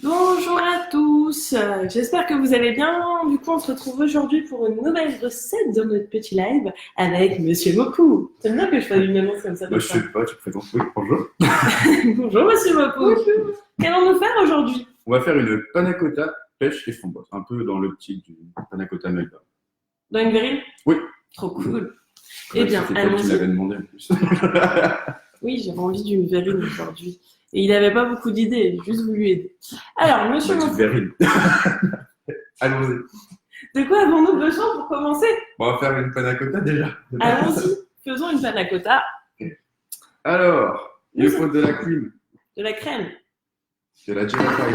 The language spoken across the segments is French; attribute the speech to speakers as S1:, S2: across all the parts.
S1: Bonjour à tous, j'espère que vous allez bien. Du coup, on se retrouve aujourd'hui pour une nouvelle recette dans notre petit live avec Monsieur Mokou. T'aimes bien que je fasse une annonce comme ça
S2: Bah,
S1: pour
S2: je
S1: ça?
S2: sais pas, tu présentes. Oui, bonjour.
S1: Bonjour Monsieur Mokou. Qu'allons-nous faire aujourd'hui?
S2: On va faire une panna cotta pêche et framboise, un peu dans l'optique du panna cotta Melba.
S1: Dans une verrine?
S2: Oui.
S1: Trop cool. Eh
S2: Ouais,
S1: bien,
S2: c'était toi qui
S1: allons-y.
S2: l'avais demandé en plus.
S1: Oui, j'avais envie d'une verrine aujourd'hui. Et il n'avait pas beaucoup d'idées, j'ai juste voulu aider. Alors, Monsieur
S2: Ma petite
S1: Mokou,
S2: verrine. Allons-y.
S1: de quoi avons-nous besoin pour commencer?
S2: On va faire une panna cotta déjà.
S1: Allons-y, faisons une panna cotta.
S2: Alors, il
S1: Nous
S2: faut de la cream,
S1: De la crème.
S2: de la gelatin,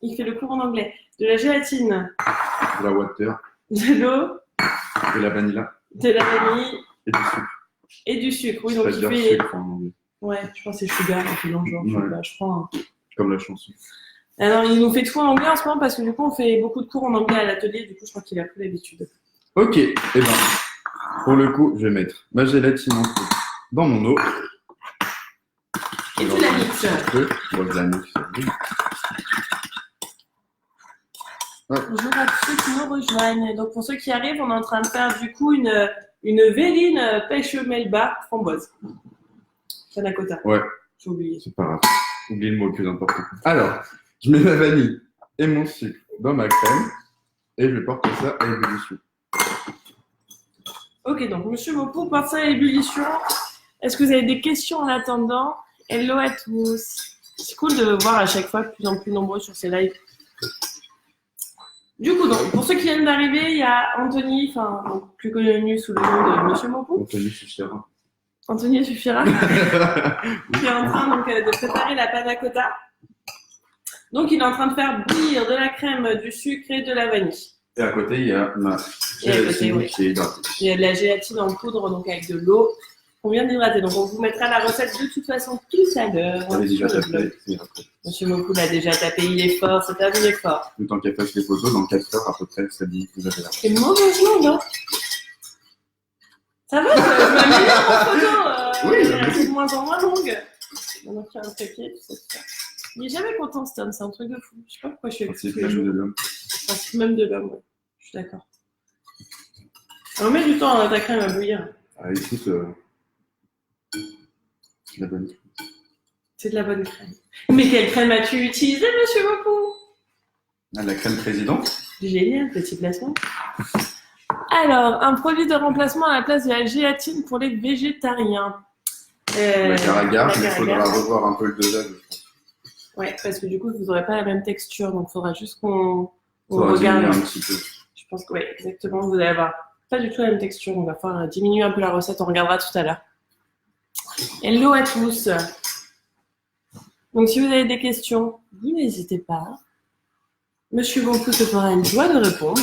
S1: Il fait le cours en anglais. De la gélatine.
S2: de la water,
S1: De l'eau.
S2: de la vanilla
S1: De la vanille
S2: et du sucre.
S1: et du sucre. Oui, donc il
S2: C'est-à-dire
S1: fait.
S2: sucre en anglais,
S1: Ouais, je pense que c'est sugar, un peu dans le genre.
S2: Ouais.
S1: Bah, je crois.
S2: comme la chanson.
S1: Alors, il nous fait tout en anglais en ce moment parce que du coup, on fait beaucoup de cours en anglais à l'atelier. Du coup, je crois qu'il a pris l'habitude.
S2: Ok, et ben, pour le coup, je vais mettre ma gélatine en poudre dans mon eau.
S1: Et tu la mixes.
S2: Bon, je la mixe.
S1: Bonjour à tous ceux qui nous rejoignent. Donc, pour ceux qui arrivent, on est en train de faire du coup une verrine pêche melba framboise. Panna cotta.
S2: Ouais.
S1: J'ai oublié.
S2: C'est pas grave. Oublie le mot le plus important. Alors, je mets ma vanille et mon sucre dans ma crème et je porte ça à ébullition.
S1: Ok, donc Monsieur Mopou porte ça à l'ébullition. Est-ce que vous avez des questions en attendant? Hello à tous. C'est cool de voir à chaque fois de plus en plus nombreux sur ces lives. Du coup, donc, pour ceux qui viennent d'arriver, il y a Anthony, donc, plus connu sous le nom de Monsieur Mopou.
S2: Anthony suffira.
S1: Anthony suffira. Qui est en train donc, de préparer la panna cotta. Donc, il est en train de faire bouillir de la crème, du sucre et de la vanille.
S2: Et à côté, il y a ma
S1: Et à côté,
S2: gélatine
S1: oui.
S2: qui est hydratée.
S1: Il y a de la gélatine en poudre, donc avec de l'eau, qu'on vient d'hydrater. Donc, on vous mettra la recette de toute façon tout à l'heure.
S2: Elle est déjà
S1: sur le blog.
S2: tapée et hydratée.
S1: Monsieur Mopou l'a déjà tapé, il est fort, c'est un il est fort.
S2: Le temps qu'elle fasse les photos, dans 4 heures à peu près, ça dit que vous avez la
S1: C'est mauvaise langue, hein. Ça va, je m'améliore en photo.
S2: Oui,
S1: c'est de moins en moins longue. On a fait un papier, tout ça. Il est jamais content, cet homme, c'est un truc de fou. Je sais pas pourquoi je suis avec
S2: principe
S1: tous les
S2: même
S1: jours.
S2: de l'homme.
S1: Principe même de l'homme, ouais. Je suis d'accord. On met du temps à ta crème à bouillir.
S2: Ah, écoute, la bonne.
S1: C'est de la bonne crème. Mais quelle crème as-tu utilisée, Monsieur Mopou?
S2: Ah, la crème présidente.
S1: Génial, petit placement. Alors, un produit de remplacement à la place de la gélatine pour les végétariens.
S2: La Caragar, mais il
S1: Caragar.
S2: faudra revoir un peu le dosage, je pense.
S1: Ouais, parce que du coup, vous n'aurez pas la même texture, donc il faudra juste qu'on
S2: Faudra
S1: regarde.
S2: diminuer un petit peu.
S1: Je pense que oui, exactement, vous allez avoir pas du tout la même texture. On va falloir diminuer un peu la recette, on regardera tout à l'heure. Hello à tous. Donc, si vous avez des questions, vous n'hésitez pas. Monsieur Bonfou se fera une joie de répondre.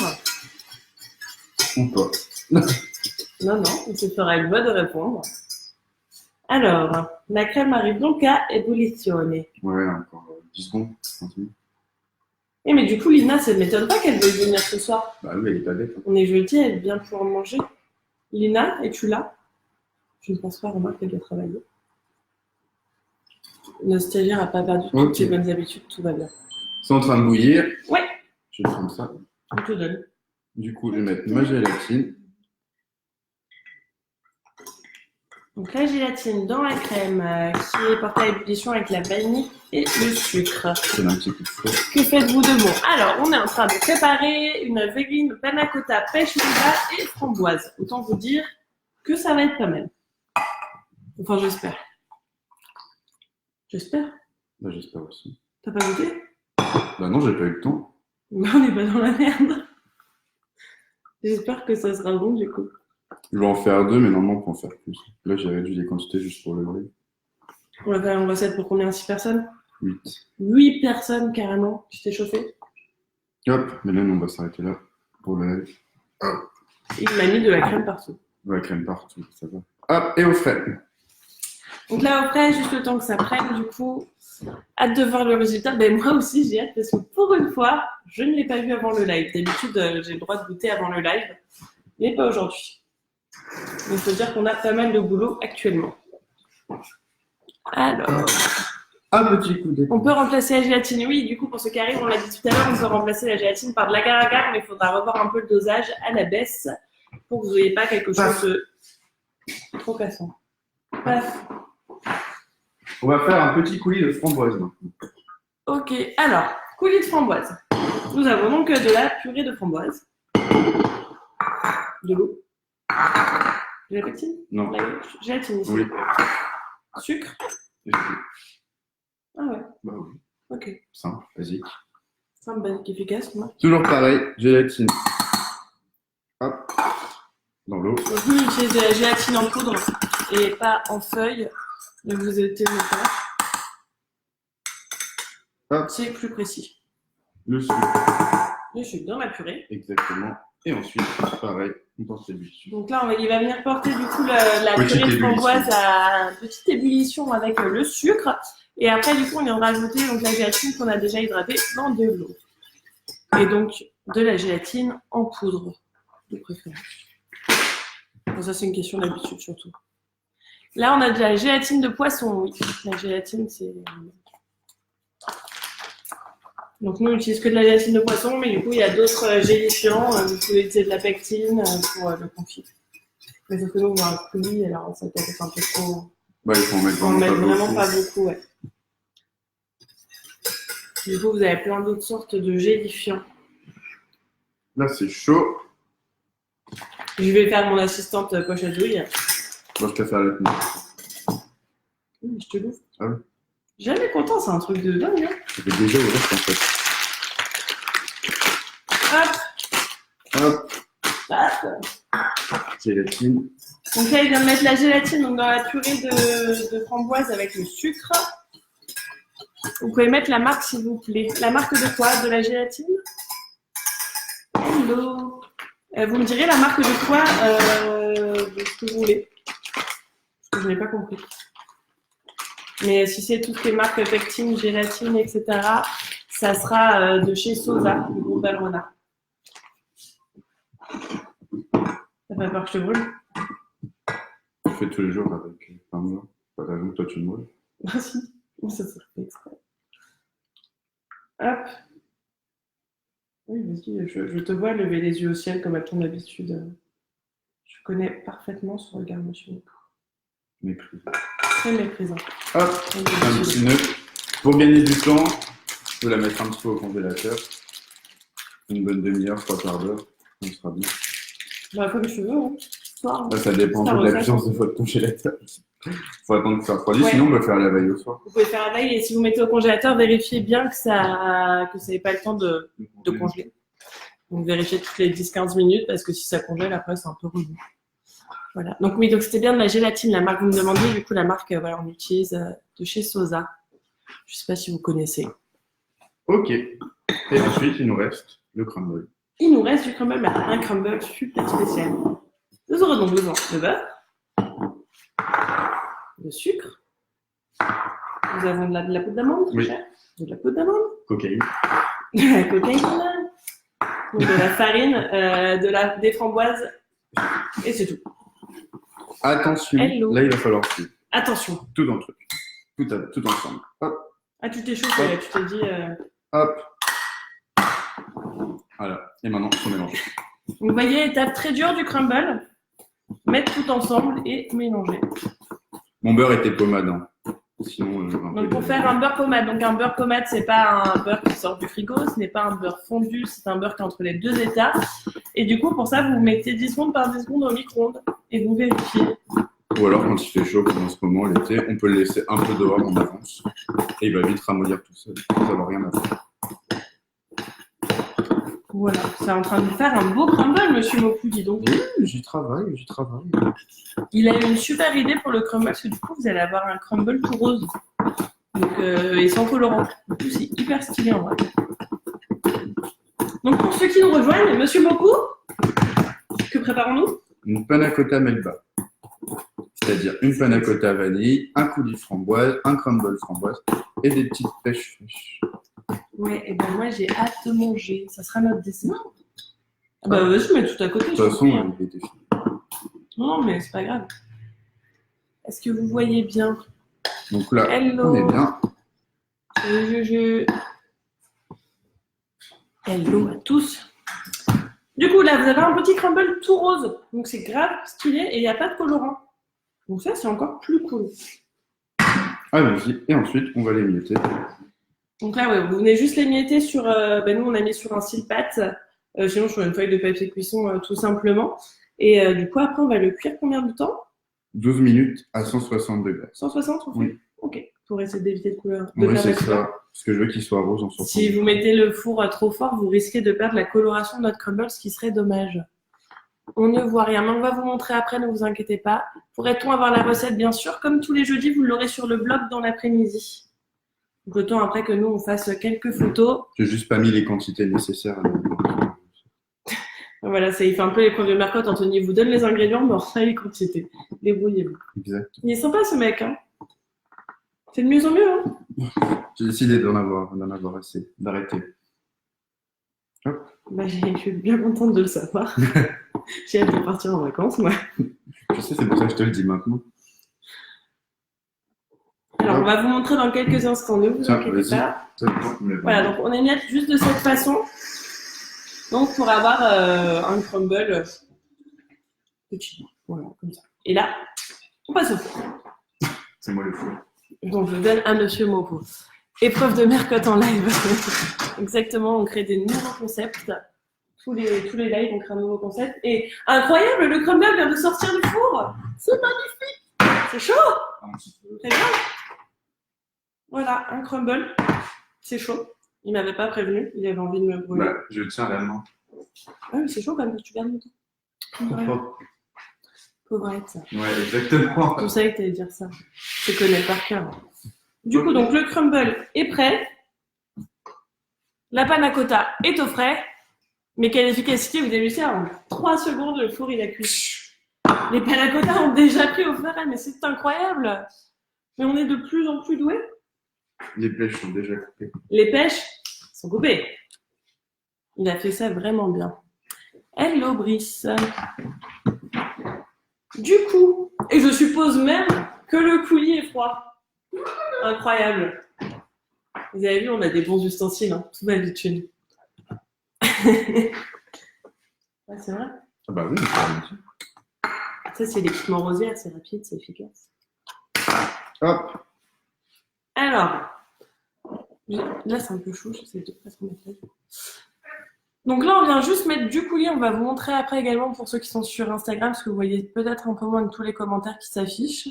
S2: Ou pas.
S1: Non, il se fera une joie de répondre. Alors, la crème arrive donc à ébullizione.
S2: Ouais, encore 10 secondes. 30 minutes.
S1: Eh, mais du coup, Lina, ça ne m'étonne pas qu'elle veuille venir ce soir.
S2: Bah oui, elle est pas bête.
S1: On est jeudi, elle vient pouvoir manger. Lina, es-tu là? Je ne pense pas, remarque qu'elle doit travailler. Notre stagiaire n'a pas perdu toutes ses bonnes habitudes, tout va bien.
S2: C'est en train de bouillir.
S1: Ouais.
S2: Je vais prendre ça.
S1: On te donne.
S2: Du coup, je vais mettre ma gélatine.
S1: Donc la gélatine dans la crème qui est portée à ébullition avec la vanille et le sucre.
S2: Je donne un petit coup de feu.
S1: Que faites-vous de bon? Alors, on est en train de préparer une verrine panna cotta pêche melba et framboise. Autant vous dire que ça va être pas mal. Enfin, j'espère. J'espère.
S2: Bah, j'espère aussi.
S1: T'as pas goûté?
S2: Bah non, j'ai pas eu le temps.
S1: Bah, on n'est pas dans la merde. J'espère que ça sera bon du coup.
S2: Je vais en faire 2, mais normalement, on peut en faire plus. Là, j'ai réduit les quantités juste pour le bruit.
S1: On va faire une recette pour combien? 6 personnes?
S2: 8.
S1: 8 personnes carrément. Tu t'es chauffé?
S2: Hop, mais là, on va s'arrêter là pour le live.
S1: Il m'a mis de la crème partout.
S2: Ouais, crème partout, ça va. Hop, et au frais.
S1: Donc là, au frais, juste le temps que ça prenne, du coup, hâte de voir le résultat. Ben, moi aussi, j'ai hâte parce que pour une fois, je ne l'ai pas vu avant le live. D'habitude, j'ai le droit de goûter avant le live, mais pas aujourd'hui. Donc, il faut dire qu'on a pas mal de boulot actuellement. Alors,
S2: Un petit coup d'épaule.
S1: On peut remplacer la gélatine, oui. Du coup, pour ceux qui arrivent, on l'a dit tout à l'heure, on peut remplacer la gélatine par de l'agar-agar, mais il faudra revoir un peu le dosage à la baisse pour que vous n'ayez pas quelque chose de trop cassant. Bref.
S2: On va faire un petit coulis de framboise maintenant.
S1: Ok, alors, coulis de framboise. Nous avons donc de la purée de framboise, de l'eau, de la pectine,
S2: Non.
S1: de la gélatine ici,
S2: Oui.
S1: sucre. Ah ouais,
S2: Bah oui.
S1: ok.
S2: Simple, basique.
S1: Simple, basique, efficace. Moi.
S2: Toujours pareil, gélatine. Hop. Dans l'eau.
S1: Donc nous, on utilise de la gélatine en poudre et pas en feuille. Ne vous étonnez pas.
S2: Hop.
S1: C'est plus précis.
S2: Le sucre.
S1: Le sucre dans la purée.
S2: Exactement. Et ensuite, pareil, on pense l'ébullition.
S1: Donc là, il va venir porter du coup la
S2: Petite
S1: purée de
S2: ébullition.
S1: framboise à petite ébullition avec le sucre. Et après, du coup, on vient de rajouter donc, la gélatine qu'on a déjà hydratée dans de l'eau. Et donc, de la gélatine en poudre, de préférence. Bon, ça, c'est une question d'habitude surtout. Là, on a de la gélatine de poisson, oui. La gélatine, c'est... Donc, nous, on n'utilise que de la gélatine de poisson, mais du coup, il y a d'autres gélifiants. Vous pouvez utiliser de la pectine pour le confit. Mais sauf que nous, on a un coulis, alors ça peut être un peu trop...
S2: Bah, il faut en mettre
S1: On en met vraiment
S2: beaucoup.
S1: pas beaucoup, ouais. Du coup, vous avez plein d'autres sortes de gélifiants.
S2: Là, c'est chaud.
S1: Je vais faire mon assistante poche à douille.
S2: Moi, je préfère la tenue.
S1: Je te l'ouvre.
S2: Ah oui.
S1: Jamais content, c'est un truc de dingue. Hein.
S2: Ça fait déjà ouvert en fait.
S1: Hop,
S2: Hop,
S1: hop.
S2: gélatine.
S1: Donc là, il vient de mettre la gélatine donc dans la purée de framboise avec le sucre. Vous pouvez mettre la marque, s'il vous plaît. La marque de quoi? De la gélatine? Hello. Vous me direz la marque de quoi de ce que vous voulez. Parce que je n'ai pas compris. Mais si c'est toutes les marques pectine, gélatine, etc., ça sera de chez Sosa, du groupe Valrhona. T'as pas peur que je te brûle?
S2: Je fais tous les jours avec un mois. Pas raison que toi tu me brûles.
S1: Ah si, ça se fait exprès. Hop. Oui, vas-y, je te vois lever les yeux au ciel comme à ton habitude. Je connais parfaitement ce regard, monsieur.
S2: Mépris.
S1: Très méprisant.
S2: Hop, un petit nœud. Pour gagner du temps, je peux la mettre un petit peu au congélateur. Une bonne demi-heure, 3 quarts d'heure. Ça sera bien.
S1: Bah, comme tu veux, hein. Soir.
S2: Là, ça dépend de la puissance de votre congélateur. Faut attendre que ça refroidisse,
S1: Ouais.
S2: sinon on peut faire la veille au soir.
S1: Vous pouvez faire la veille et si vous mettez au congélateur, vérifiez bien que ça n'ait pas le temps de congeler. Donc vérifiez toutes les 10-15 minutes parce que si ça congèle, après c'est un peu relou. Voilà. Donc oui, donc c'était bien de la gélatine, la marque que vous me demandiez. Du coup, la marque, voilà, on utilise de chez Sosa. Je ne sais pas si vous connaissez.
S2: Ok. Et ensuite, il nous reste le crumble.
S1: Il nous reste du crumble, un crumble super spécial. Nous aurons donc besoin de beurre, de sucre. Nous avons de la poudre d'amande, très
S2: Oui.
S1: cher. De la poudre d'amande,
S2: Cocaïne.
S1: de la cocaïne, donc de la farine, des framboises, et c'est tout.
S2: Attention,
S1: Hello.
S2: là il va falloir suivre.
S1: Attention.
S2: Tout dans le truc. Tout ensemble. Hop,
S1: Ah, tu t'es chauffé, là, tu t'es dit...
S2: hop. Voilà. Et maintenant, il faut mélanger.
S1: Vous voyez, étape très dure du crumble. Mettre tout ensemble et mélanger.
S2: Mon beurre était pommade. Hein. Sinon,
S1: Donc pour faire un beurre pommade, donc un beurre pommade, c'est pas un beurre qui sort du frigo, ce n'est pas un beurre fondu, c'est un beurre qui est entre les deux états. Et du coup, pour ça, vous mettez 10 secondes par 10 secondes au micro-ondes et vous vérifiez.
S2: Ou alors, quand il fait chaud, comme en ce moment, l'été, on peut le laisser un peu dehors en avance. Et il va vite ramollir tout seul. Ça va rien à faire.
S1: Voilà, c'est en train de faire un beau crumble, monsieur Moku, dis donc.
S2: Oui, j'y travaille.
S1: Il a eu une super idée pour le crumble, parce que du coup, vous allez avoir un crumble tout rose. Donc, et sans colorant. Du coup, c'est hyper stylé en vrai. Donc, pour ceux qui nous rejoignent, monsieur Moku, que préparons-nous?
S2: Une panna cotta melba. C'est-à-dire une panna cotta vanille, un coulis framboise, un crumble framboise et des petites pêches fraîches.
S1: Ouais, et ben moi j'ai hâte de manger. Ça sera notre dessert. Ah bah vas-y, mets tout à côté.
S2: De toute façon, il était fini.
S1: Non, mais c'est pas grave. Est-ce que vous voyez bien?
S2: Donc là,
S1: Hello.
S2: on est bien.
S1: Hello à tous. Du coup, là, vous avez un petit crumble tout rose. Donc, c'est grave stylé et il n'y a pas de colorant. Donc, ça, c'est encore plus cool.
S2: Allons-y. Et ensuite, on va l'émietter.
S1: Donc là, ouais, vous venez juste l'émietter sur... nous, on a mis sur un style pâte. Sinon, sur une feuille de papier cuisson, tout simplement. Et du coup, après, on va le cuire combien de temps?
S2: 12 minutes à 160 degrés.
S1: 160, on fait?
S2: Oui.
S1: Ok. Pour essayer d'éviter de couleur.
S2: Oui, c'est ça. Parce que je veux qu'il soit rose en sortant.
S1: Si vous mettez le four trop fort, vous risquez de perdre la coloration de notre crumble, ce qui serait dommage. On ne voit rien, mais on va vous montrer après, ne vous inquiétez pas. Pourrait-on avoir la recette, bien sûr? Comme tous les jeudis, vous l'aurez sur le blog dans l'après-midi. Donc, le temps après que nous, on fasse quelques photos.
S2: J'ai juste pas mis les quantités nécessaires.
S1: Voilà, ça, il fait un peu l'épreuve de Mercotte. Anthony vous donne les ingrédients, mais on sait les quantités. Débrouillez-vous.
S2: Exact.
S1: Il est sympa, ce mec. Hein. C'est de mieux en mieux. Hein.
S2: J'ai décidé d'en avoir assez, d'arrêter. Hop.
S1: Bah, je suis bien contente de le savoir. J'ai hâte de partir en vacances, moi.
S2: Je sais, c'est pour ça que je te le dis maintenant.
S1: Alors, on va vous montrer dans quelques instants, ne vous inquiétez pas. Voilà, donc on émiette juste de cette façon. Donc, pour avoir un crumble petit. Voilà, comme ça. Et là, on passe au four.
S2: C'est moi le fou.
S1: Donc, je donne à Monsieur Mopo. Épreuve de Mercotte en live. Exactement, on crée des nouveaux concepts. Tous les lives, on crée un nouveau concept. Et incroyable, le crumble vient de sortir du four. C'est magnifique. C'est chaud.
S2: Un petit peu.
S1: Très bien. Voilà, un crumble. C'est chaud. Il m'avait pas prévenu. Il avait envie de me brûler.
S2: Bah, je tiens à la main.
S1: Ah oui, c'est chaud quand même que tu perds le temps. Pauvrette.
S2: Ouais, exactement.
S1: Je savais que tu allais dire ça. Je te connais par cœur. Du coup, donc le crumble est prêt. La panna cotta est au frais. Mais quelle efficacité, vous avez vu ça en 3 secondes, le four il a cuit. Les panna cotta ont déjà pris au frais, mais c'est incroyable. Mais on est de plus en plus doués.
S2: Les pêches sont déjà coupées.
S1: Les pêches sont coupées. Il a fait ça vraiment bien. Hello Brice. Du coup, et je suppose même que le coulis est froid. Incroyable. Vous avez vu, on a des bons ustensiles, hein, tout d'habitude. Ouais, c'est vrai.
S2: Ah bah oui,
S1: Ça, c'est l'équipement rosière, c'est rapide, c'est efficace.
S2: hop.
S1: Alors, là, c'est un peu chaud, j'essaie de pas se remettre là. Donc là, on vient juste mettre du coulis. On va vous montrer après également pour ceux qui sont sur Instagram, parce que vous voyez peut-être un peu moins de tous les commentaires qui s'affichent.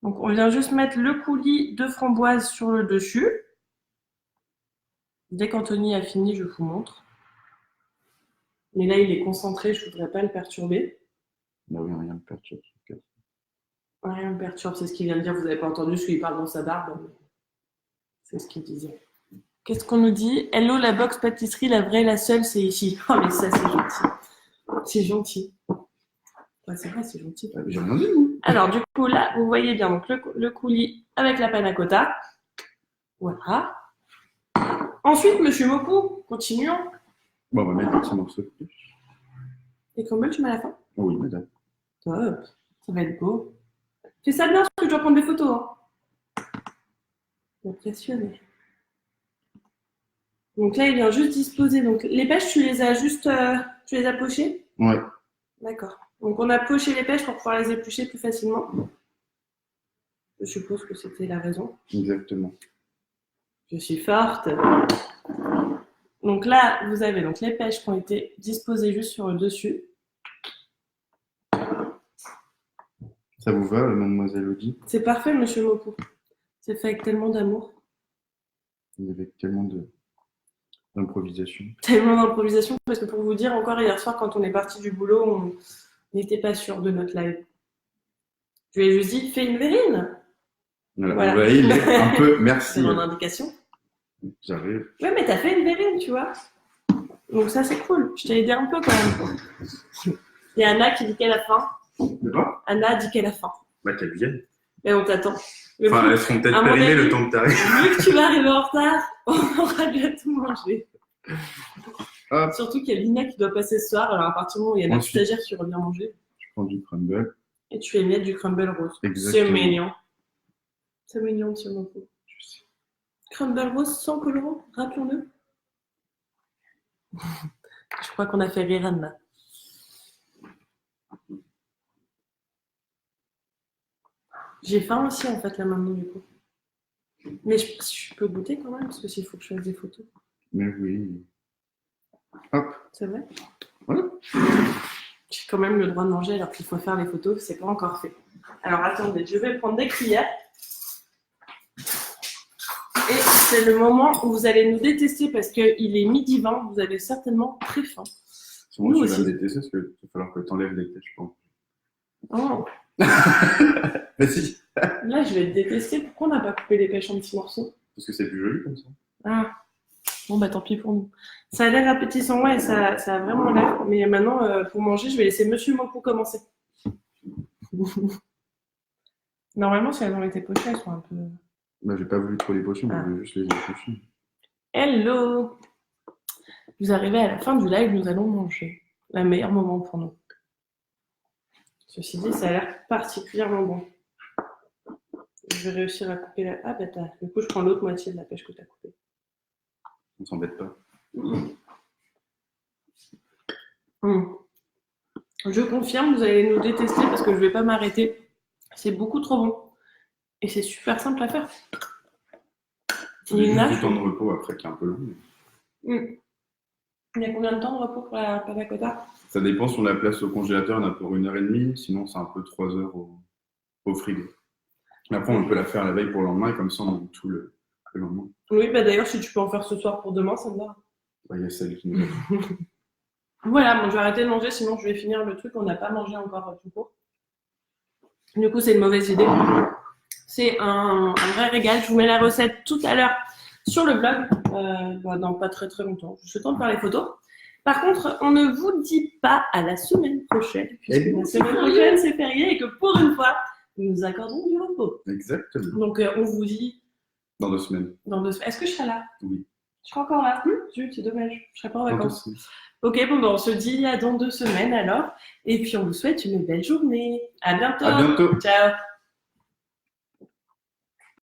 S1: Donc, on vient juste mettre le coulis de framboise sur le dessus. Dès qu'Anthony a fini, je vous montre. Mais là, il est concentré, je ne voudrais pas le perturber.
S2: Bah oui, rien ne perturbe.
S1: Rien ne perturbe, c'est ce qu'il vient de dire. Vous n'avez pas entendu ce qu'il parle dans sa barbe. C'est ce qu'il disait. Qu'est-ce qu'on nous dit? Hello, la box pâtisserie, la vraie, la seule, c'est ici. Oh, mais ça, c'est gentil. C'est gentil. Ouais, c'est vrai, c'est gentil.
S2: J'ai rien dit, vous.
S1: Alors, du coup, là, vous voyez bien donc le coulis avec la panna cotta. Voilà. Ensuite, Monsieur Mopo, continuons.
S2: Bon, on va mettre un petit morceau de pêche.
S1: Et crumble, tu mets à la fin?
S2: Oh oui, madame.
S1: Top. Ça va être beau. Fais ça bien, parce que je dois prendre des photos. Hein. Impressionné. Donc là, il vient juste disposer. Donc les pêches, tu les as juste, tu les as pochées?
S2: Ouais.
S1: D'accord. Donc on a poché les pêches pour pouvoir les éplucher plus facilement. Je suppose que c'était la raison.
S2: Exactement.
S1: Je suis forte. Donc là, vous avez donc les pêches qui ont été disposées juste sur le dessus.
S2: Ça vous va, mademoiselle Audi?
S1: C'est parfait, Monsieur Mopo. C'est fait avec tellement d'amour.
S2: Avec tellement d'improvisation.
S1: Tellement d'improvisation, parce que pour vous dire, encore hier soir, quand on est parti du boulot, on n'était pas sûr de notre live. Je lui ai juste dit, fais une verrine.
S2: Voilà. Voilà. Il est un peu, merci.
S1: C'est mon indication.
S2: J'arrive.
S1: Ouais, mais t'as fait une verrine, tu vois. Donc ça, c'est cool. Je t'ai aidé un peu quand même. Il y a Anna qui dit qu'elle a faim.
S2: De quoi?
S1: Anna dit qu'elle a faim.
S2: Bah, qu'elle vienne.
S1: Mais on t'attend.
S2: Enfin, elles seront peut-être périmées le temps que t'arrives.
S1: Vu que tu vas arriver en retard, on aura déjà tout mangé.
S2: Hop.
S1: Surtout qu'il y a Lina qui doit passer ce soir. Alors, à partir du moment où il y a notre stagiaire qui revient manger.
S2: Je prends du crumble.
S1: Et tu émiettes du crumble rose.
S2: Exactement.
S1: C'est mignon. C'est mignon, monsieur Mopo. Crumble rose sans colorant, rappelons-le. Je crois qu'on a fait rire Anna. J'ai faim aussi en fait là maintenant du coup. Mais je peux goûter quand même parce que s'il faut que je fasse des photos.
S2: Mais oui. Hop.
S1: C'est vrai?
S2: Ouais.
S1: J'ai quand même le droit de manger alors qu'il faut faire les photos, c'est pas encore fait. Alors attendez, je vais prendre des cuillères. Et c'est le moment où vous allez nous détester parce qu'il est midi 20, vous avez certainement très faim.
S2: Sinon,
S1: Nous
S2: tu vas
S1: aussi.
S2: me détester parce qu'il va falloir que tu enlèves les têtes, je pense.
S1: Oh,
S2: Vas-y.
S1: là je vais te détester. Pourquoi on n'a pas coupé les pêches en petits morceaux?
S2: Parce que c'est plus joli comme ça.
S1: Ah, bon bah tant pis pour nous. Ça a l'air appétissant, ouais, ça a vraiment l'air. Mais maintenant, pour manger, je vais laisser Monsieur Moko commencer. Normalement, si elles ont été pochées, elles sont un peu...
S2: Bah, j'ai pas voulu trop les potions,
S1: Ah.
S2: je voulais juste les éplucher.
S1: Hello! Vous arrivez à la fin du live, nous allons manger. Le meilleur moment pour nous. Ceci dit, ça a l'air particulièrement bon. Je vais réussir à couper la... Ah bah du coup, je prends l'autre moitié de la pêche que tu as coupée.
S2: On s'embête pas.
S1: Je confirme, vous allez nous détester parce que je vais pas m'arrêter. C'est beaucoup trop bon. Et c'est super simple à faire.
S2: Il y a
S1: Nina,
S2: juste du temps de repos après qui est un peu long.
S1: il y a combien de temps de repos pour la panna cotta?
S2: Ça dépend si on la place au congélateur, on a pour 1h30, sinon c'est un peu 3 heures au frigo. Après, on peut la faire la veille pour le lendemain et comme ça, on goûte tout le lendemain.
S1: Oui, bah d'ailleurs, si tu peux en faire ce soir pour demain, ça me va.
S2: Ouais, il y a celle qui nous
S1: Voilà, bon, je vais arrêter de manger, sinon je vais finir le truc. On n'a pas mangé encore tout court. Du coup, c'est une mauvaise idée. C'est un vrai régal. Je vous mets la recette tout à l'heure sur le blog, dans pas très très longtemps. Je suis temps de faire les photos. Par contre, on ne vous dit pas à la semaine prochaine, puisque la semaine prochaine c'est férié et que pour une fois, nous nous accordons du repos.
S2: Exactement.
S1: Donc, on vous dit
S2: Dans 2 semaines.
S1: dans 2 semaines. Est-ce que je serai là?
S2: Oui.
S1: Je serai encore là? Zut, c'est dommage. Je serai pas en
S2: Dans 2
S1: vacances.
S2: semaines.
S1: Ok, bon, on se dit à dans 2 semaines alors. Et puis, on vous souhaite une belle journée. À bientôt.
S2: À bientôt.
S1: Ciao.